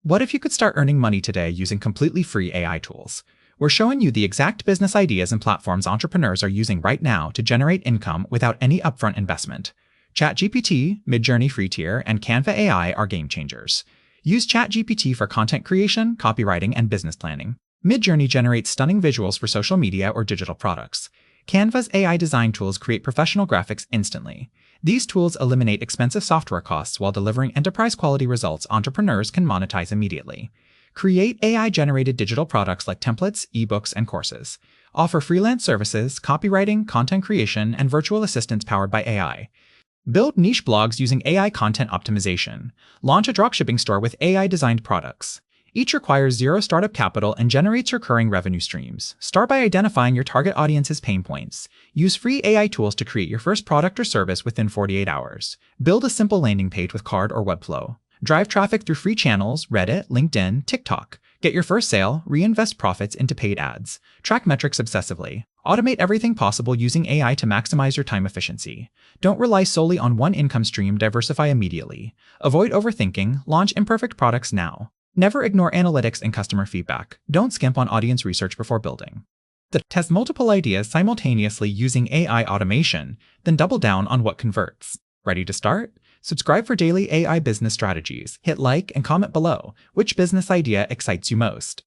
What if you could start earning money today using completely free AI tools? We're showing you the exact business ideas and platforms entrepreneurs are using right now to generate income without any upfront investment. ChatGPT, Midjourney free tier, and Canva AI are game changers. Use ChatGPT for content creation, copywriting, and business planning. Midjourney generates stunning visuals for social media or digital products. Canva's AI design tools create professional graphics instantly. These tools eliminate expensive software costs while delivering enterprise-quality results entrepreneurs can monetize immediately. Create AI-generated digital products like templates, ebooks, and courses. Offer freelance services, copywriting, content creation, and virtual assistants powered by AI. Build niche blogs using AI content optimization. Launch a dropshipping store with AI-designed products. Each requires zero startup capital and generates recurring revenue streams. Start by identifying your target audience's pain points. Use free AI tools to create your first product or service within 48 hours. Build a simple landing page with card or Webflow. Drive traffic through free channels, Reddit, LinkedIn, TikTok. Get your first sale, reinvest profits into paid ads. Track metrics obsessively. Automate everything possible using AI to maximize your time efficiency. Don't rely solely on one income stream, diversify immediately. Avoid overthinking, launch imperfect products now. Never ignore analytics and customer feedback. Don't skimp on audience research before building. Test multiple ideas simultaneously using AI automation, then double down on what converts. Ready to start? Subscribe for daily AI business strategies. Hit like and comment below which business idea excites you most.